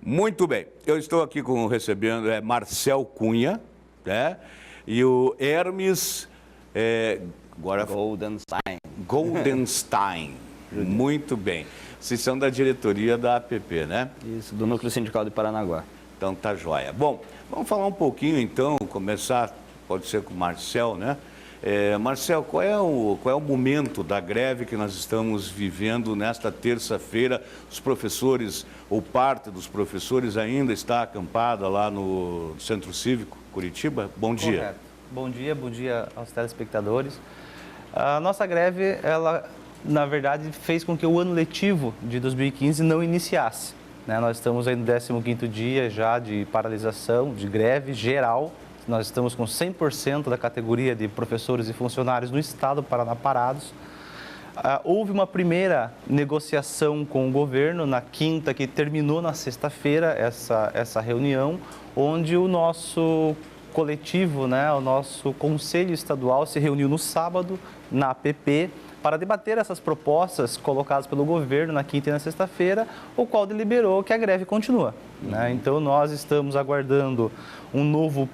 Muito bem, eu estou aqui recebendo Marcel Cunha, né? E o Hermes Goldenstein. Muito bem. Vocês são da diretoria da APP, né? Isso, do Núcleo Sindical de Paranaguá. Então tá joia. Bom, vamos falar um pouquinho então, começar, pode ser com o Marcel, né? Marcel, qual é o momento da greve que nós estamos vivendo nesta terça-feira? Os professores, ou parte dos professores ainda está acampada lá no Centro Cívico Curitiba? Bom dia. Correto. Bom dia aos telespectadores. A nossa greve, ela, na verdade, fez com que o ano letivo de 2015 não iniciasse, né? Nós estamos aí no 15º dia já de paralisação, de greve geral. Nós estamos com 100% da categoria de professores e funcionários no estado do Paraná parados. Houve uma primeira negociação com o governo na quinta, que terminou na sexta-feira, essa reunião, onde o nosso coletivo, né, o nosso conselho estadual se reuniu no sábado, na APP, para debater essas propostas colocadas pelo governo na quinta e na sexta-feira, o qual deliberou que a greve continua, né? Então, nós estamos aguardando um novo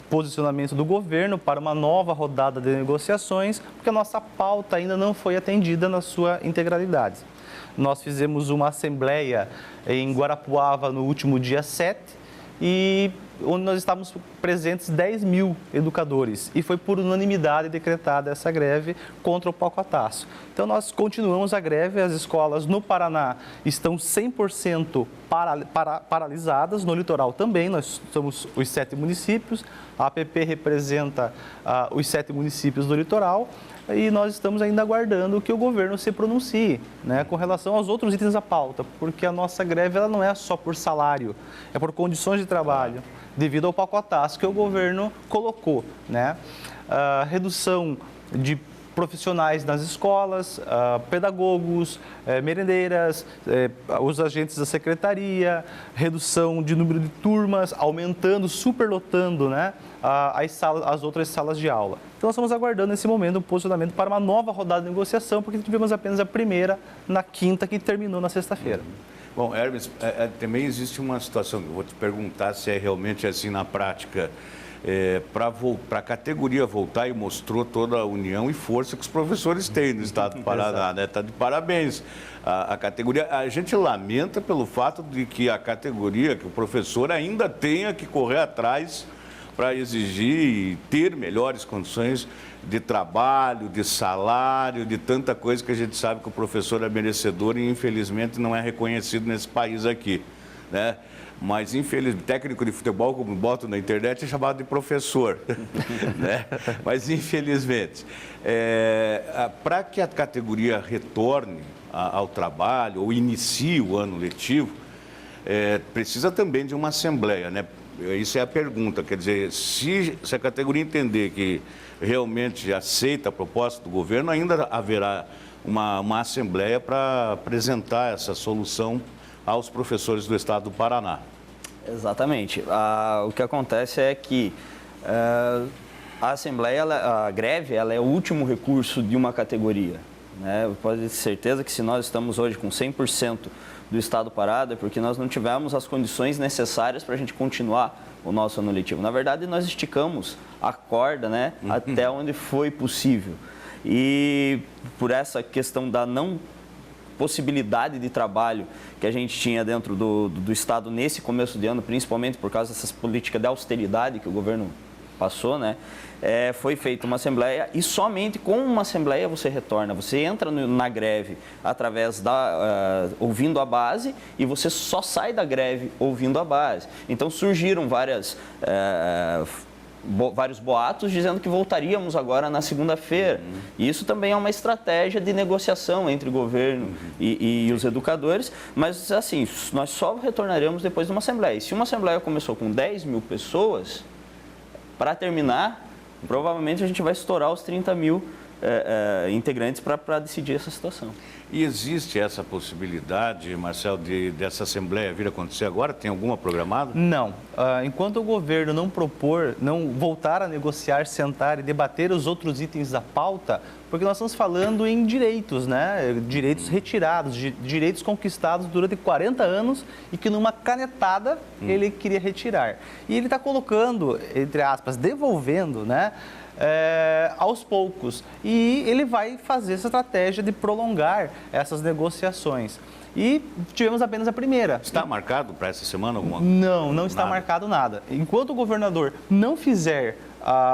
posicionamento do governo para uma nova rodada de negociações, porque a nossa pauta ainda não foi atendida na sua integralidade. Nós fizemos uma assembleia em Guarapuava no último dia 7, e onde nós estávamos presentes 10 mil educadores, e foi por unanimidade decretada essa greve contra o pacotaço. Então, nós continuamos a greve, as escolas no Paraná estão 100% paralisadas, no litoral também, nós somos os 7 municípios, a APP representa os 7 municípios do litoral, e nós estamos ainda aguardando que o governo se pronuncie, né, com relação aos outros itens da pauta, porque a nossa greve ela não é só por salário, é por condições de trabalho, devido ao pacotaço que o governo colocou, né? Redução de profissionais nas escolas, pedagogos, merendeiras, os agentes da secretaria, redução de número de turmas, aumentando, superlotando, né, as outras salas de aula. Então, nós estamos aguardando nesse momento um posicionamento para uma nova rodada de negociação, porque tivemos apenas a primeira na quinta, que terminou na sexta-feira. Bom, Hermes, também existe uma situação, eu vou te perguntar se é realmente assim na prática, para a categoria voltar, e mostrou toda a união e força que os professores têm no estado do Paraná, né? Está de parabéns a categoria. A gente lamenta pelo fato de que a categoria, que o professor ainda tenha que correr atrás para exigir e ter melhores condições de trabalho, de salário, de tanta coisa que a gente sabe que o professor é merecedor e, infelizmente, não é reconhecido nesse país aqui, né? Mas, infelizmente, técnico de futebol, como boto na internet, é chamado de professor, né? Mas, infelizmente, para que a categoria retorne ao trabalho ou inicie o ano letivo, precisa também de uma assembleia, né? Isso é a pergunta, quer dizer, se a categoria entender que realmente aceita a proposta do governo, ainda haverá uma assembleia para apresentar essa solução aos professores do estado do Paraná. Exatamente. O que acontece é que a assembleia, a greve, ela é o último recurso de uma categoria, né? Pode ter certeza que se nós estamos hoje com 100% do estado parado, é porque nós não tivemos as condições necessárias para a gente continuar o nosso ano letivo. Na verdade, nós esticamos a corda, né, até onde foi possível. E por essa questão da não possibilidade de trabalho que a gente tinha dentro do estado nesse começo de ano, principalmente por causa dessas políticas de austeridade que o governo passou, né? Foi feita uma assembleia, e somente com uma assembleia você retorna. Você entra na greve através ouvindo a base, e você só sai da greve ouvindo a base. Então surgiram vários boatos dizendo que voltaríamos agora na segunda-feira. E isso também é uma estratégia de negociação entre o governo e os educadores, mas assim, nós só retornaremos depois de uma assembleia. E se uma assembleia começou com 10 mil pessoas, para terminar, provavelmente a gente vai estourar os 30 mil integrantes para decidir essa situação. E existe essa possibilidade, Marcel, dessa Assembleia vir a acontecer agora? Tem alguma programada? Não. Enquanto o governo não propor, não voltar a negociar, sentar e debater os outros itens da pauta, porque nós estamos falando em direitos, né? Direitos retirados, direitos conquistados durante 40 anos e que numa canetada ele queria retirar. E ele está colocando, entre aspas, devolvendo, né? Aos poucos. E ele vai fazer essa estratégia de prolongar essas negociações. E tivemos apenas a primeira. Está marcado para essa semana alguma coisa? Não está marcado nada. Enquanto o governador não fizer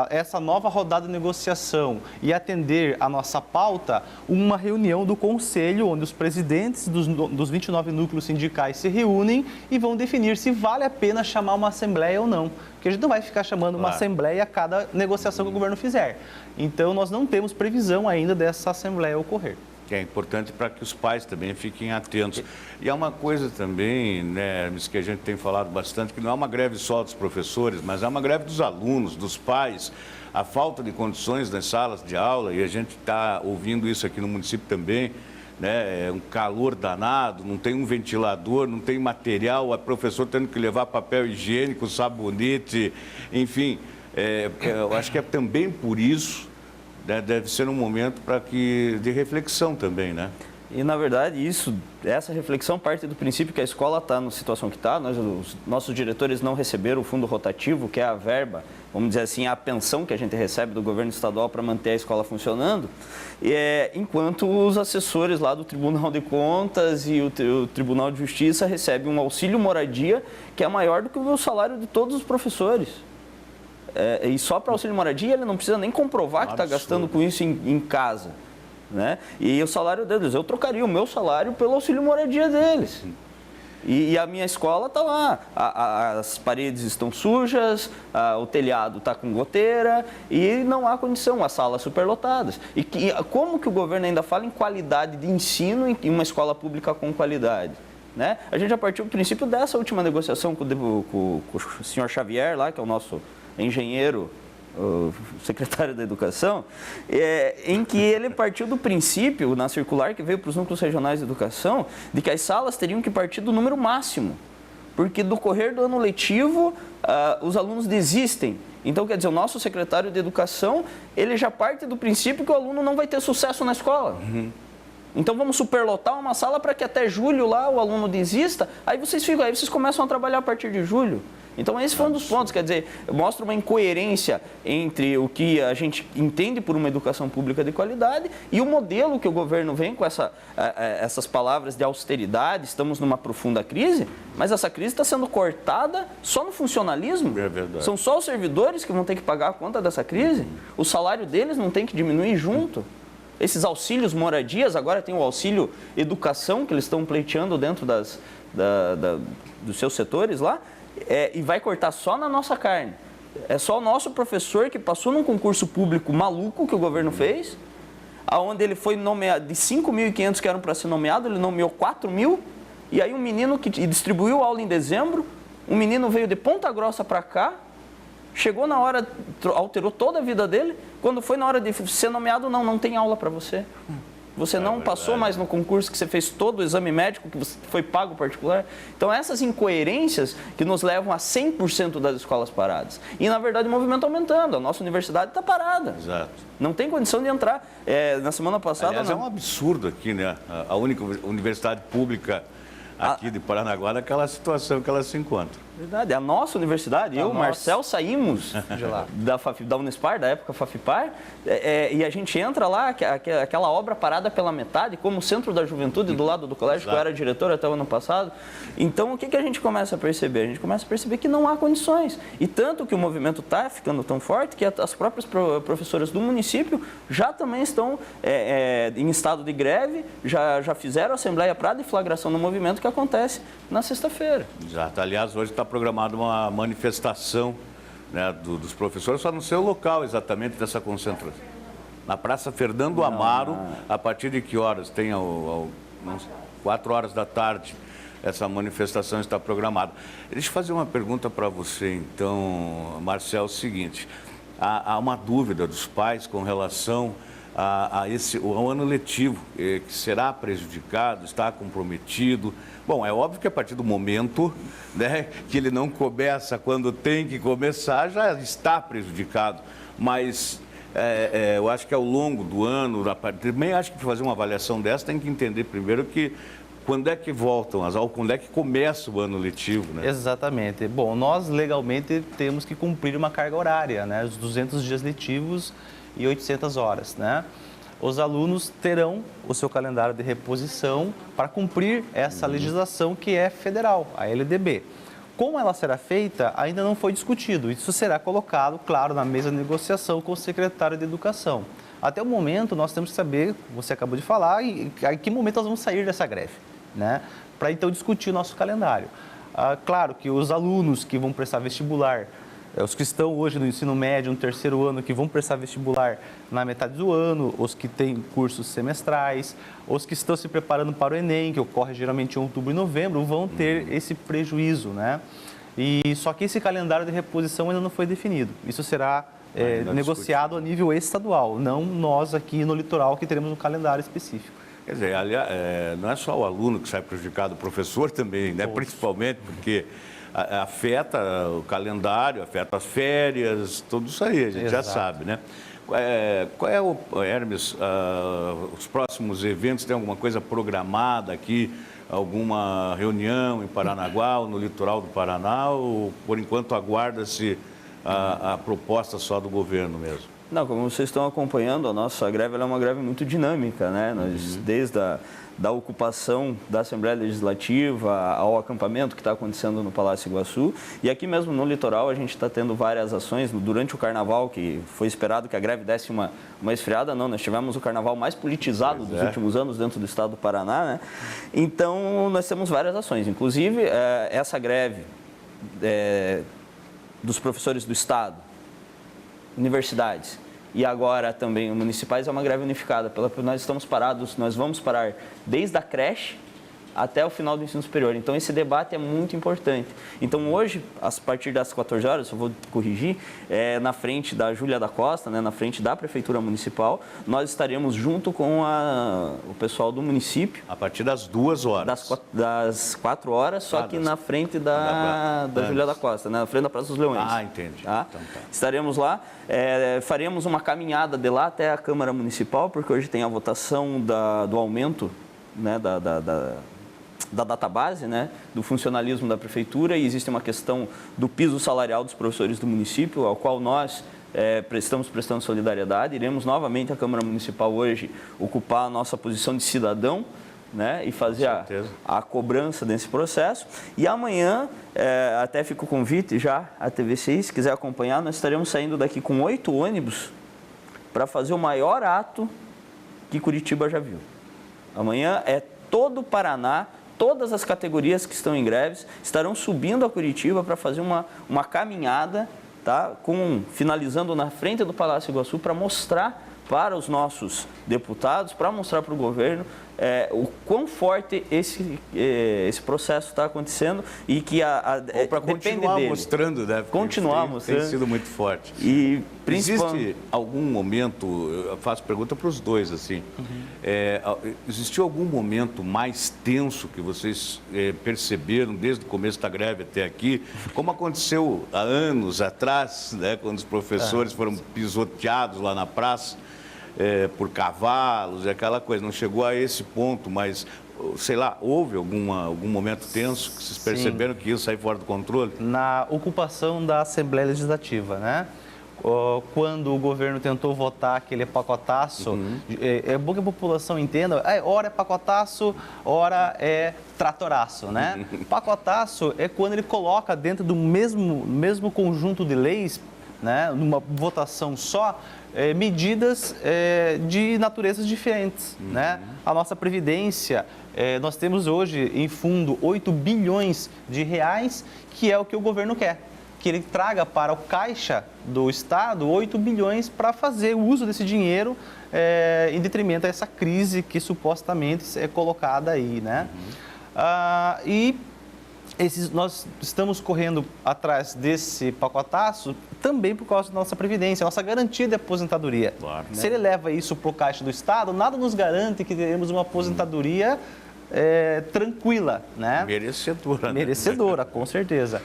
essa nova rodada de negociação e atender a nossa pauta, uma reunião do Conselho, onde os presidentes dos 29 núcleos sindicais se reúnem e vão definir se vale a pena chamar uma assembleia ou não. Porque a gente não vai ficar chamando uma assembleia a cada negociação que o governo fizer. Então, nós não temos previsão ainda dessa assembleia ocorrer. Que é importante para que os pais também fiquem atentos. E é uma coisa também, né, que a gente tem falado bastante, que não é uma greve só dos professores, mas é uma greve dos alunos, dos pais, a falta de condições nas salas de aula, e a gente está ouvindo isso aqui no município também, né, é um calor danado, não tem um ventilador, não tem material, o professor tendo que levar papel higiênico, sabonete, enfim, eu acho que é também por isso. Deve ser um momento de reflexão também, né? E, na verdade, essa reflexão parte do princípio que a escola está na situação que está. Os nossos diretores não receberam o fundo rotativo, que é a verba, vamos dizer assim, a pensão que a gente recebe do governo estadual para manter a escola funcionando, enquanto os assessores lá do Tribunal de Contas e o Tribunal de Justiça recebem um auxílio moradia que é maior do que o salário de todos os professores. E só para auxílio moradia ele não precisa nem comprovar que está gastando com isso em casa, né? E o salário deles, eu trocaria o meu salário pelo auxílio moradia deles. E a minha escola está lá, as paredes estão sujas, o telhado está com goteira e não há condição, as salas superlotadas. E como que o governo ainda fala em qualidade de ensino em uma escola pública com qualidade? Né? A gente já partiu do princípio dessa última negociação com o senhor Xavier, lá, que é o nosso engenheiro, o secretário da Educação, em que ele partiu do princípio, na circular que veio para os núcleos regionais de educação, de que as salas teriam que partir do número máximo, porque do correr do ano letivo, os alunos desistem. Então, quer dizer, o nosso secretário de Educação, ele já parte do princípio que o aluno não vai ter sucesso na escola. Então, vamos superlotar uma sala para que até julho lá o aluno desista, aí vocês começam a trabalhar a partir de julho. Então, esse foi um dos pontos, quer dizer, mostra uma incoerência entre o que a gente entende por uma educação pública de qualidade e o modelo que o governo vem com essas palavras de austeridade, estamos numa profunda crise, mas essa crise está sendo cortada só no funcionalismo. É verdade. São só os servidores que vão ter que pagar a conta dessa crise, o salário deles não tem que diminuir junto. Esses auxílios moradias, agora tem o auxílio educação que eles estão pleiteando dentro dos seus setores lá, e vai cortar só na nossa carne. É só o nosso professor que passou num concurso público maluco que o governo fez, aonde ele foi nomeado, de 5.500 que eram para ser nomeado, ele nomeou 4.000, e aí um menino que distribuiu aula em dezembro, um menino veio de Ponta Grossa para cá, chegou na hora, alterou toda a vida dele, quando foi na hora de ser nomeado, não tem aula para você. Você não passou mais no concurso, que você fez todo o exame médico, que você foi pago particular. Então, essas incoerências que nos levam a 100% das escolas paradas. E, na verdade, o movimento aumentando. A nossa universidade está parada. Exato. Não tem condição de entrar. Na semana passada... Aliás, é um absurdo aqui, né? A única universidade pública aqui de Paranaguá, naquela situação que ela se encontra. Verdade, a nossa universidade, eu e o Marcel saímos de lá. da Unespar, da época Fafipar, e a gente entra lá, aquela obra parada pela metade, como centro da juventude do lado do colégio, que eu era diretor até o ano passado. Então, o que a gente começa a perceber? A gente começa a perceber que não há condições. E tanto que o movimento está ficando tão forte que as próprias professoras do município já também estão em estado de greve, já fizeram a assembleia para deflagração do movimento que acontece na sexta-feira. Exato. Aliás, hoje está programada uma manifestação, né, dos professores, só no seu local exatamente dessa concentração. Na Praça Fernando Amaro, a partir de que horas? Tem 4 horas da tarde, essa manifestação está programada. Deixa eu fazer uma pergunta para você, então, Marcel, é o seguinte, há uma dúvida dos pais com relação ao ano letivo, que será prejudicado, está comprometido. Bom, é óbvio que a partir do momento, né, que ele não começa quando tem que começar, já está prejudicado. Mas eu acho que ao longo do ano, também acho que para fazer uma avaliação dessa, tem que entender primeiro que quando é que voltam as aulas, quando é que começa o ano letivo, né? Exatamente. Bom, nós legalmente temos que cumprir uma carga horária, né? Os 200 dias letivos e 800 horas, né? Os alunos terão o seu calendário de reposição para cumprir essa legislação que é federal, a LDB. Como ela será feita, ainda não foi discutido. Isso será colocado, claro, na mesa de negociação com o secretário de Educação. Até o momento, nós temos que saber, você acabou de falar, em que momento nós vamos sair dessa greve, né? Para então discutir o nosso calendário. Claro que os alunos que vão prestar vestibular, os que estão hoje no ensino médio, no terceiro ano, que vão prestar vestibular na metade do ano, os que têm cursos semestrais, os que estão se preparando para o Enem, que ocorre geralmente em outubro e novembro, vão ter esse prejuízo, né? E só que esse calendário de reposição ainda não foi definido. Isso será negociado a nível estadual, não nós aqui no litoral que teremos um calendário específico. Quer dizer, aliás, não é só o aluno que sai prejudicado, o professor também, né? Principalmente porque afeta o calendário, afeta as férias, tudo isso aí, a gente já sabe, né? Qual é, Hermes, os próximos eventos? Tem alguma coisa programada aqui? Alguma reunião em Paranaguá ou no litoral do Paraná? Ou, por enquanto, aguarda-se a proposta só do governo mesmo? Não, como vocês estão acompanhando, a nossa greve ela é uma greve muito dinâmica, né? Nós, desde da ocupação da Assembleia Legislativa ao acampamento que está acontecendo no Palácio Iguaçu. E aqui mesmo no litoral a gente está tendo várias ações. Durante o Carnaval, que foi esperado que a greve desse uma esfriada, não, nós tivemos o Carnaval mais politizado dos últimos anos dentro do estado do Paraná, né? Então, nós temos várias ações. Inclusive, essa greve dos professores do estado, universidades e agora também municipais é uma greve unificada. Nós estamos parados, nós vamos parar desde a creche até o final do ensino superior. Então, esse debate é muito importante. Então, hoje, a partir das 14 horas, eu vou corrigir, na frente da Júlia da Costa, né, na frente da Prefeitura Municipal, nós estaremos junto com o pessoal do município. A partir das 2 horas. Das 4 horas, só que na frente da Júlia da Costa, né, na frente da Praça dos Leões. Ah, entendi. Tá? Então, tá. Estaremos lá, faremos uma caminhada de lá até a Câmara Municipal, porque hoje tem a votação do aumento, né, da database, né, do funcionalismo da Prefeitura, e existe uma questão do piso salarial dos professores do município, ao qual nós estamos prestando solidariedade. Iremos novamente à Câmara Municipal hoje ocupar a nossa posição de cidadão, né, e fazer a cobrança desse processo. E amanhã, até fica o convite já à TVCI, se quiser acompanhar, nós estaremos saindo daqui com 8 ônibus para fazer o maior ato que Curitiba já viu. Amanhã todo o Paraná, todas as categorias que estão em greves estarão subindo a Curitiba para fazer uma caminhada, tá? Finalizando na frente do Palácio Iguaçu, para mostrar para os nossos deputados, para mostrar para o governo o quão forte esse processo está acontecendo e que ou para continuar mostrando, né? Continuar mostrando. Tem sido muito forte. E existe algum momento, eu faço pergunta para os dois, assim, existiu algum momento mais tenso que vocês perceberam desde o começo da greve até aqui, como aconteceu há anos atrás, né, quando os professores foram pisoteados lá na praça, por cavalos e aquela coisa, não chegou a esse ponto, mas, sei lá, houve algum momento tenso que vocês perceberam que isso saiu fora do controle? Na ocupação da Assembleia Legislativa, né? Quando o governo tentou votar aquele pacotaço, é bom que a população entenda, ora é pacotaço, ora é tratoraço, né? Pacotaço é quando ele coloca dentro do mesmo conjunto de leis, né, numa votação só, medidas de naturezas diferentes, né? A nossa Previdência, nós temos hoje em fundo 8 bilhões de reais, que é o que o governo quer, que ele traga para o caixa do Estado 8 bilhões para fazer o uso desse dinheiro em detrimento a essa crise que supostamente é colocada aí, né? E Nós estamos correndo atrás desse pacotaço também por causa da nossa previdência, nossa garantia de aposentadoria. Claro. Se ele leva isso para o caixa do Estado, nada nos garante que teremos uma aposentadoria tranquila, né? Merecedora. Né? Merecedora, com certeza.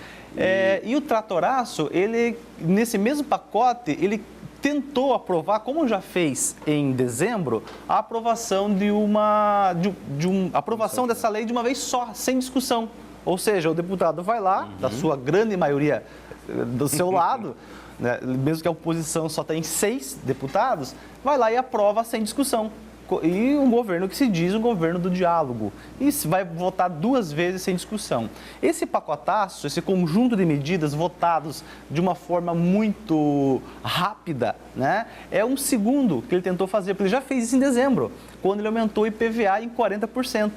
E o tratoraço, ele, nesse mesmo pacote, ele tentou aprovar, como já fez em dezembro, a aprovação aprovação dessa lei de uma vez só, sem discussão. Ou seja, o deputado vai lá, da sua grande maioria do seu lado, né, mesmo que a oposição só tem 6 deputados, vai lá e aprova sem discussão. E um governo que se diz um governo do diálogo. E vai votar 2 vezes sem discussão. Esse pacotaço, esse conjunto de medidas votados de uma forma muito rápida, né, é um segundo que ele tentou fazer, porque ele já fez isso em dezembro, quando ele aumentou o IPVA em 40%.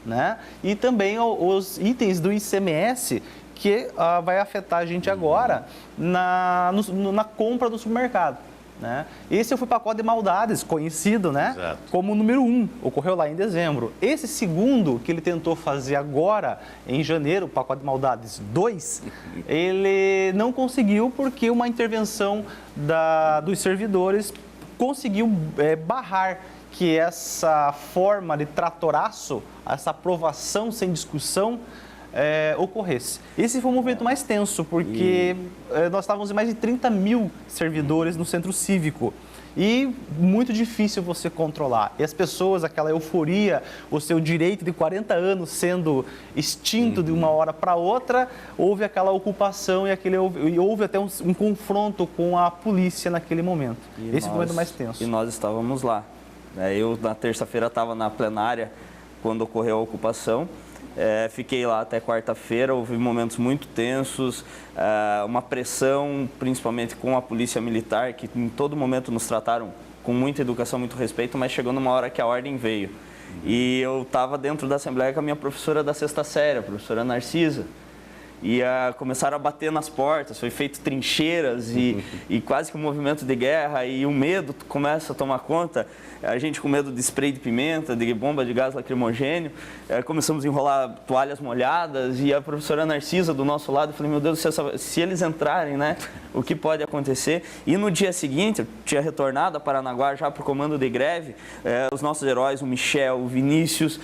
Né? E também os itens do ICMS que vai afetar a gente agora na compra do supermercado. Né? Esse foi o pacote de maldades, conhecido, né, como o número 1, ocorreu lá em dezembro. Esse segundo, que ele tentou fazer agora, em janeiro, o pacote de maldades 2, ele não conseguiu porque uma intervenção dos servidores conseguiu barrar que essa forma de tratoraço, essa aprovação sem discussão, ocorresse. Esse foi o movimento mais tenso, porque nós estávamos em mais de 30 mil servidores no centro cívico. E muito difícil você controlar. E as pessoas, aquela euforia, o seu direito de 40 anos sendo extinto de uma hora para outra, houve aquela ocupação e houve até um confronto com a polícia naquele momento. Esse foi o momento mais tenso. E nós estávamos lá. Eu, na terça-feira, estava na plenária quando ocorreu a ocupação. Fiquei lá até quarta-feira, houve momentos muito tensos, uma pressão, principalmente com a polícia militar, que em todo momento nos trataram com muita educação, muito respeito, mas chegou numa hora que a ordem veio. E eu estava dentro da Assembleia com a minha professora da sexta série, a professora Narcisa. E começaram a bater nas portas, foi feito trincheiras e quase que um movimento de guerra, e o medo começa a tomar conta. A gente com medo de spray de pimenta, de bomba de gás lacrimogênio, começamos a enrolar toalhas molhadas, e a professora Narcisa do nosso lado, eu falei, meu Deus, se eles entrarem, né, o que pode acontecer? E no dia seguinte, eu tinha retornado a Paranaguá já para o comando de greve, os nossos heróis, o Michel, o Vinícius,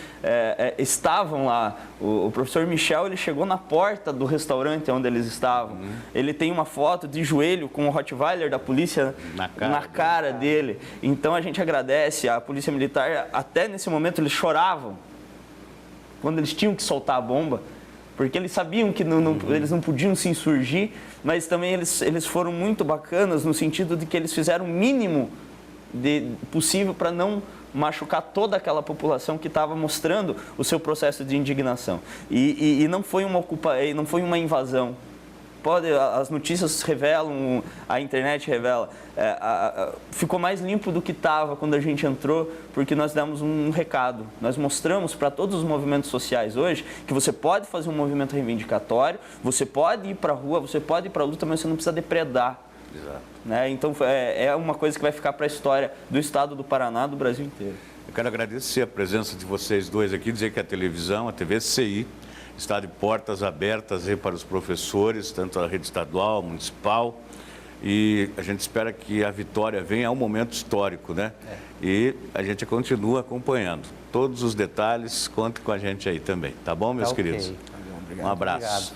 estavam lá. O professor Michel, ele chegou na porta do restaurante onde eles estavam. Ele tem uma foto de joelho com o Rottweiler da polícia na cara dele. Então a gente agradece a polícia militar. Até nesse momento eles choravam quando eles tinham que soltar a bomba, porque eles sabiam que eles não podiam se insurgir, mas também eles foram muito bacanas no sentido de que eles fizeram o mínimo possível para não machucar toda aquela população que estava mostrando o seu processo de indignação. E não foi não foi uma invasão. As notícias revelam, a internet revela, ficou mais limpo do que estava quando a gente entrou, porque nós demos um recado. Nós mostramos para todos os movimentos sociais hoje que você pode fazer um movimento reivindicatório, você pode ir para a rua, você pode ir para a luta, mas você não precisa depredar. Exato. Né? Então, é uma coisa que vai ficar para a história do estado do Paraná, do Brasil inteiro. Eu quero agradecer a presença de vocês dois aqui, dizer que a televisão, a TV CI, está de portas abertas aí para os professores, tanto a rede estadual, municipal, e a gente espera que a vitória venha a um momento histórico, né? E a gente continua acompanhando. Todos os detalhes, conte com a gente aí também, tá bom, meus queridos? Tá bom, obrigado. Um abraço. Obrigado.